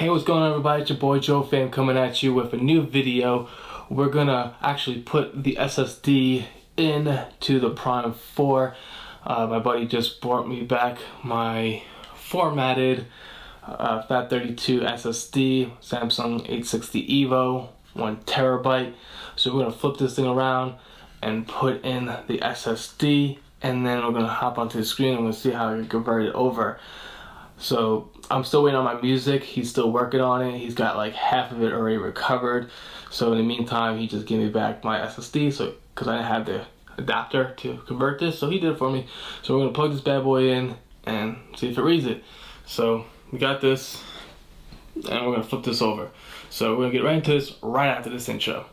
Hey, what's going on, everybody? It's your boy Joe Fam coming at you with a new video. We're gonna actually put the SSD into the Prime 4. My buddy just brought me back my formatted FAT32 SSD, Samsung 860 EVO, 1 terabyte. So we're gonna flip this thing around and put in the SSD, and then we're gonna hop onto the screen and we'll see how I can convert it over. So I'm still waiting on my music. He's still working on it. He's got like half of it already recovered. So in the meantime, he just gave me back my SSD, so because I didn't have the adapter to convert this, so he did it for me. So we're gonna plug this bad boy in and see if it reads it. So we got this, and we're gonna flip this over. So we're gonna get right into this right after this intro.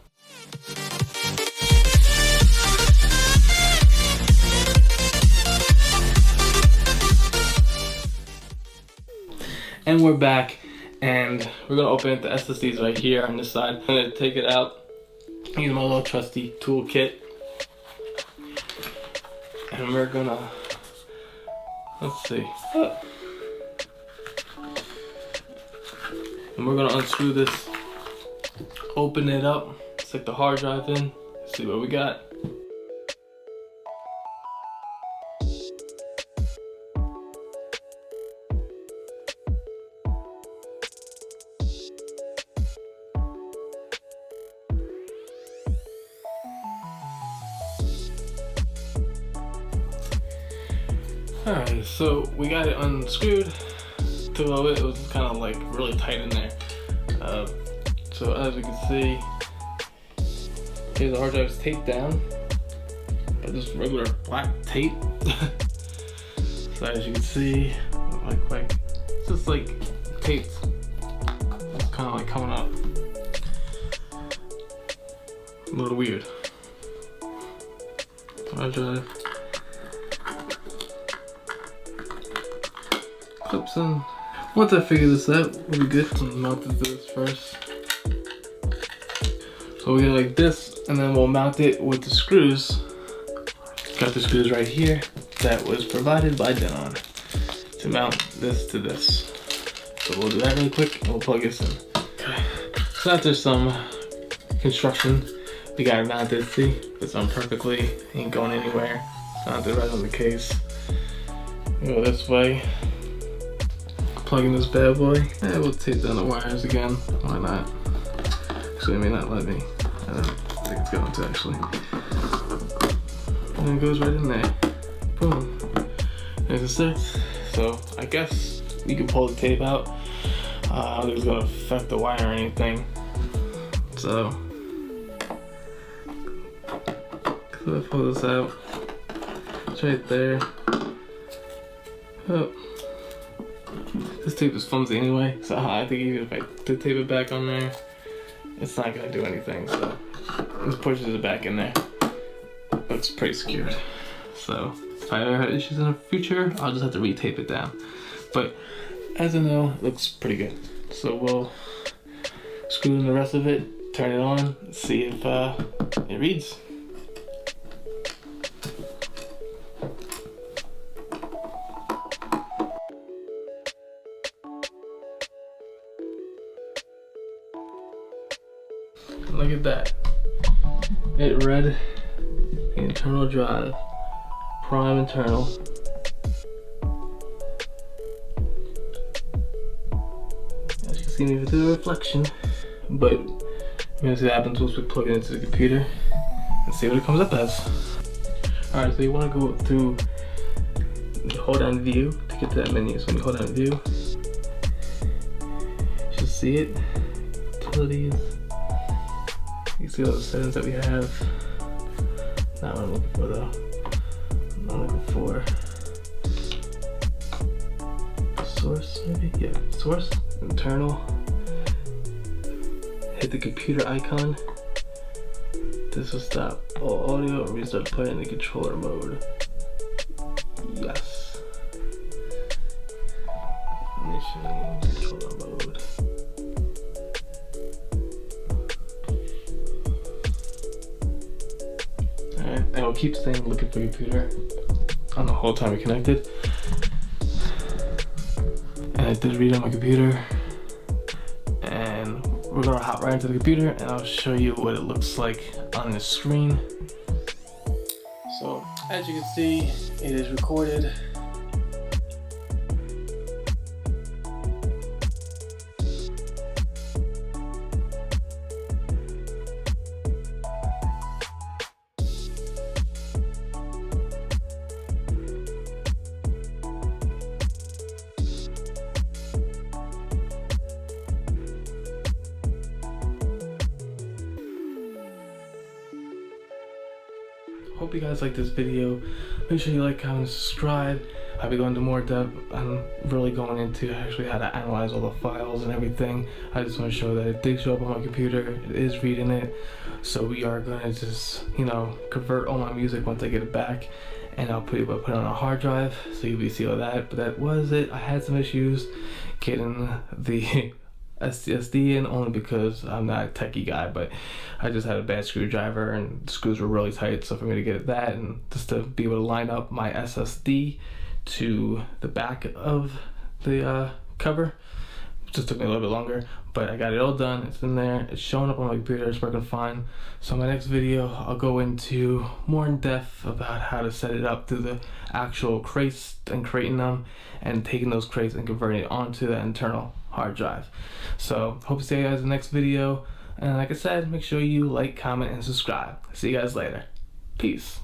And we're back, and we're gonna open it. The SSD is right here on this side. I'm gonna take it out, use my little trusty toolkit, and we're gonna, let's see, and we're gonna unscrew this, open it up, stick the hard drive in, see what we got. Alright, so we got it unscrewed. Took a little bit, it was kind of like really tight in there. So as you can see, here's the hard drive's taped down by just regular black tape. So as you can see, like it's just like taped. It's kind of like coming up. A little weird. Hard drive. Clips in. Once I figure this out, we'll be good. Mount this first. So we get like this, and then we'll mount it with the screws. Got the screws right here that was provided by Denon to mount this to this. So we'll do that really quick, and we'll plug this in. Okay. So after some construction, we got it mounted. See, it's on perfectly. Ain't going anywhere. It's mounted right on the case. Go this way. Plug in this bad boy, and we'll tape down the wires again. Why not? Actually, it may not let me. I don't think it's going to actually. And it goes right in there. Boom. There's the six. So I guess you can pull the tape out. I don't think it's gonna affect the wire or anything. So I pull this out. It's right there. Oh. This tape is flimsy anyway, so I think even if I did tape it back on there, it's not gonna do anything. So this pushes it back in there. Looks pretty secured. So if I ever have issues in the future, I'll just have to retape it down. But as I know, it looks pretty good. So we'll screw in the rest of it, turn it on, see if it reads. Look at that. It read the internal drive. Prime internal. As you can see, there's a reflection. But you're gonna see what happens once we plug it into the computer and see what it comes up as. Alright, so you wanna go through hold down view to get to that menu. So when you hold down view, you should see it. Utilities. You can see all the settings that we have. Not what I'm looking for though. I'm looking for source maybe? Yeah, source, internal. Hit the computer icon. This will stop all audio and restart playing in the controller mode. Yes. Initially controller mode. And we'll keep staying looking for your computer on the whole time we're connected. And I did read on my computer. we're gonna hop right into the computer and I'll show you what it looks like on the screen. So as you can see, it is recorded. Hope you guys like this video. Make sure you like, comment, and subscribe. I'll be going into more depth. I'm really going into actually how to analyze all the files and everything. I just want to show that it did show up on my computer. It is reading it. So we are going to just, convert all my music once I get it back. And I'll put it on a hard drive so you'll be see all that. But that was it. I had some issues getting the SSD in, only because I'm not a techie guy, but I just had a bad screwdriver and the screws were really tight. So for me to get that and just to be able to line up my SSD to the back of the cover, just took me a little bit longer, but I got it all done. It's in there, it's showing up on my computer, it's working fine. So in my next video I'll go into more in depth about how to set it up through the actual crates and creating them and taking those crates and converting it onto the internal hard drive. So hope to see you guys in the next video, and like I said, make sure you like, comment, and subscribe. See you guys later. Peace.